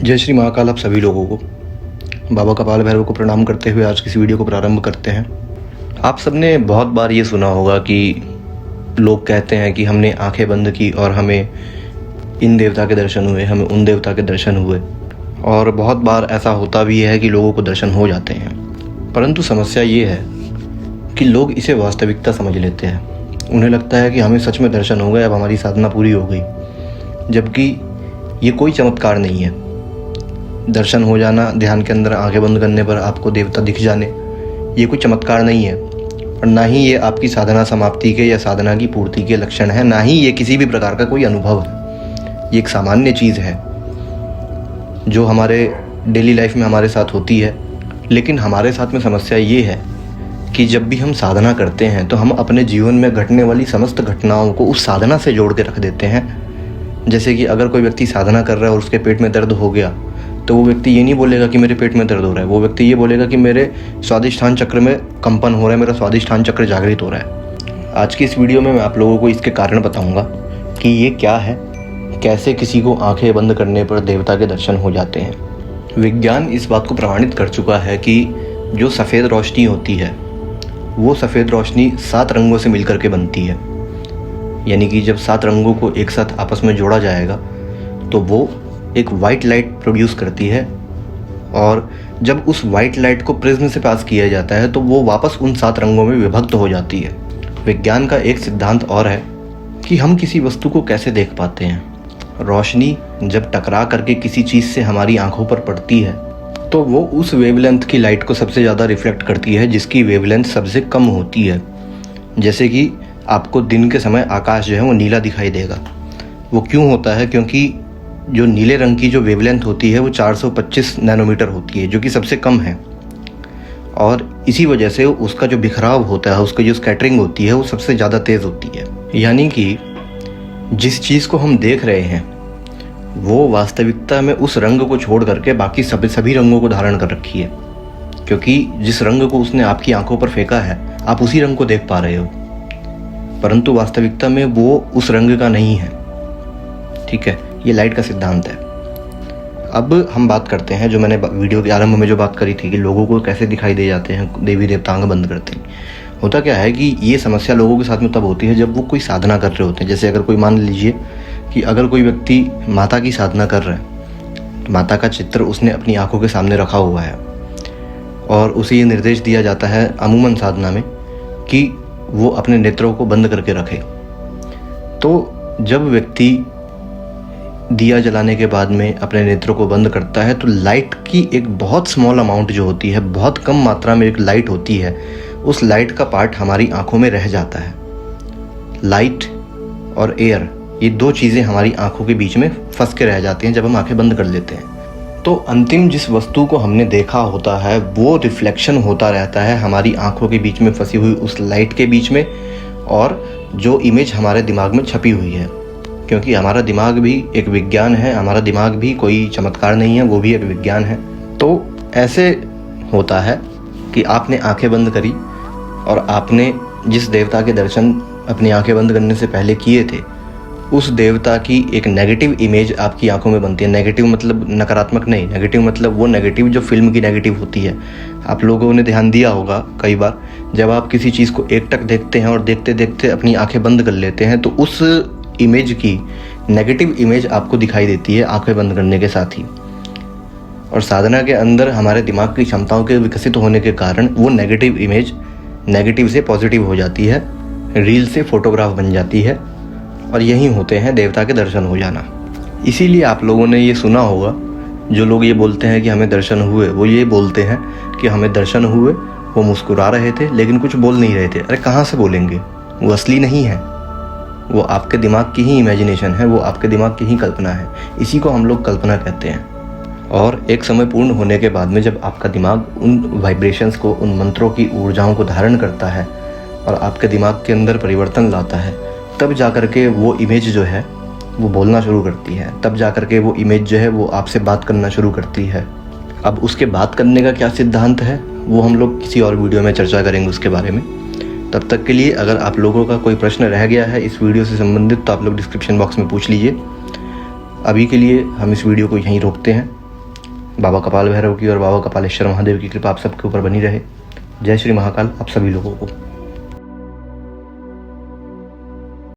जय श्री महाकाल। आप सभी लोगों को बाबा कपाल भैरव को प्रणाम करते हुए आज की इस वीडियो को प्रारंभ करते हैं। आप सबने बहुत बार ये सुना होगा कि लोग कहते हैं कि हमने आंखें बंद की और हमें इन देवता के दर्शन हुए, हमें उन देवता के दर्शन हुए, और बहुत बार ऐसा होता भी है कि लोगों को दर्शन हो जाते हैं। परंतु समस्या ये है कि लोग इसे वास्तविकता समझ लेते हैं। उन्हें लगता है कि हमें सच में दर्शन हो गए, अब हमारी साधना पूरी हो गई, जबकि ये कोई चमत्कार नहीं है। दर्शन हो जाना, ध्यान के अंदर आंखें बंद करने पर आपको देवता दिख जाने, ये कोई चमत्कार नहीं है, और ना ही ये आपकी साधना समाप्ति के या साधना की पूर्ति के लक्षण है, ना ही ये किसी भी प्रकार का कोई अनुभव है। ये एक सामान्य चीज़ है जो हमारे डेली लाइफ में हमारे साथ होती है। लेकिन हमारे साथ में समस्या ये है कि जब भी हम साधना करते हैं तो हम अपने जीवन में घटने वाली समस्त घटनाओं को उस साधना से जोड़ के रख देते हैं। जैसे कि अगर कोई व्यक्ति साधना कर रहा है और उसके पेट में दर्द हो गया, तो वो व्यक्ति ये नहीं बोलेगा कि मेरे पेट में दर्द हो रहा है, वो व्यक्ति ये बोलेगा कि मेरे स्वादिष्ठान चक्र में कंपन हो रहा है, मेरा स्वादिष्ठान चक्र जागृत हो रहा है। आज की इस वीडियो में मैं आप लोगों को इसके कारण बताऊंगा कि ये क्या है, कैसे किसी को आंखें बंद करने पर देवता के दर्शन हो जाते हैं। विज्ञान इस बात को प्रमाणित कर चुका है कि जो सफ़ेद रोशनी होती है वो सफ़ेद रोशनी 7 रंगों से मिलकर के बनती है। यानी कि जब 7 रंगों को एक साथ आपस में जोड़ा जाएगा तो वो एक वाइट लाइट प्रोड्यूस करती है, और जब उस वाइट लाइट को प्रिज्म से पास किया जाता है तो वो वापस उन 7 रंगों में विभक्त हो जाती है। विज्ञान का एक सिद्धांत और है कि हम किसी वस्तु को कैसे देख पाते हैं। रोशनी जब टकरा करके किसी चीज़ से हमारी आंखों पर पड़ती है तो वो उस वेवलेंथ की लाइट को सबसे ज़्यादा रिफ्लेक्ट करती है जिसकी वेवलेंथ सबसे कम होती है। जैसे कि आपको दिन के समय आकाश जो है वो नीला दिखाई देगा। वो क्यों होता है? क्योंकि जो नीले रंग की जो वेवलेंथ होती है वो 425 नैनोमीटर होती है, जो कि सबसे कम है, और इसी वजह से उसका जो बिखराव होता है, उसकी जो स्कैटरिंग होती है वो सबसे ज़्यादा तेज़ होती है। यानी कि जिस चीज़ को हम देख रहे हैं वो वास्तविकता में उस रंग को छोड़ करके बाकी सभी रंगों को धारण कर रखी है, क्योंकि जिस रंग को उसने आपकी आंखों पर फेंका है आप उसी रंग को देख पा रहे हो, परंतु वास्तविकता में वो उस रंग का नहीं है। ठीक है, ये लाइट का सिद्धांत है। अब हम बात करते हैं जो मैंने वीडियो के आरंभ में जो बात करी थी कि लोगों को कैसे दिखाई दे जाते हैं देवी देवता आंख बंद करते हैं। होता क्या है कि ये समस्या लोगों के साथ में तब होती है जब वो कोई साधना कर रहे होते हैं। जैसे अगर कोई, मान लीजिए कि अगर कोई व्यक्ति माता की साधना कर रहा है तो माता का चित्र उसने अपनी आंखों के सामने रखा हुआ है, और उसे ये निर्देश दिया जाता है अमूमन साधना में कि वो अपने नेत्रों को बंद करके रखे। तो जब व्यक्ति दिया जलाने के बाद में अपने नेत्रों को बंद करता है तो लाइट की एक बहुत स्मॉल अमाउंट जो होती है, बहुत कम मात्रा में एक लाइट होती है, उस लाइट का पार्ट हमारी आंखों में रह जाता है। लाइट और एयर, ये 2 चीज़ें हमारी आंखों के बीच में फंस के रह जाती हैं जब हम आंखें बंद कर लेते हैं। तो अंतिम जिस वस्तु को हमने देखा होता है वो रिफ्लेक्शन होता रहता है हमारी आंखों के बीच में फंसी हुई उस लाइट के बीच में, और जो इमेज हमारे दिमाग में छपी हुई है। क्योंकि हमारा दिमाग भी एक विज्ञान है, हमारा दिमाग भी कोई चमत्कार नहीं है, वो भी एक विज्ञान है। तो ऐसे होता है कि आपने आंखें बंद करी और आपने जिस देवता के दर्शन अपनी आंखें बंद करने से पहले किए थे उस देवता की एक नेगेटिव इमेज आपकी आंखों में बनती है। नेगेटिव मतलब नकारात्मक नहीं, नेगेटिव मतलब वो नेगेटिव जो फिल्म की नेगेटिव होती है। आप लोगों ने ध्यान दिया होगा कई बार, जब आप किसी चीज़ को एकटक देखते हैं और देखते देखते अपनी आंखें बंद कर लेते हैं तो उस इमेज की नेगेटिव इमेज आपको दिखाई देती है आंखें बंद करने के साथ ही। और साधना के अंदर हमारे दिमाग की क्षमताओं के विकसित होने के कारण वो नेगेटिव इमेज नेगेटिव से पॉजिटिव हो जाती है, रील से फोटोग्राफ बन जाती है, और यही होते हैं देवता के दर्शन हो जाना। इसीलिए आप लोगों ने ये सुना होगा, जो लोग ये बोलते हैं कि हमें दर्शन हुए, वो ये बोलते हैं कि हमें दर्शन हुए, वो मुस्कुरा रहे थे लेकिन कुछ बोल नहीं रहे थे। अरे कहाँ से बोलेंगे, वो असली नहीं है, वो आपके दिमाग की ही इमेजिनेशन है, वो आपके दिमाग की ही कल्पना है। इसी को हम लोग कल्पना कहते हैं। और एक समय पूर्ण होने के बाद में जब आपका दिमाग उन वाइब्रेशंस को, उन मंत्रों की ऊर्जाओं को धारण करता है और आपके दिमाग के अंदर परिवर्तन लाता है, तब जा कर के वो इमेज जो है वो बोलना शुरू करती है। तब जा कर के वो इमेज जो है वो आपसे बात करना शुरू करती है। अब उसके बात करने का क्या सिद्धांत है वो हम लोग किसी और वीडियो में चर्चा करेंगे उसके बारे में। तब तक के लिए अगर आप लोगों का कोई प्रश्न रह गया है इस वीडियो से संबंधित तो आप लोग डिस्क्रिप्शन बॉक्स में पूछ लीजिए। अभी के लिए हम इस वीडियो को यहीं रोकते हैं। बाबा कपाल भैरव की और बाबा कपालेश्वर महादेव की कृपा आप सबके ऊपर बनी रहे। जय श्री महाकाल आप सभी लोगों को।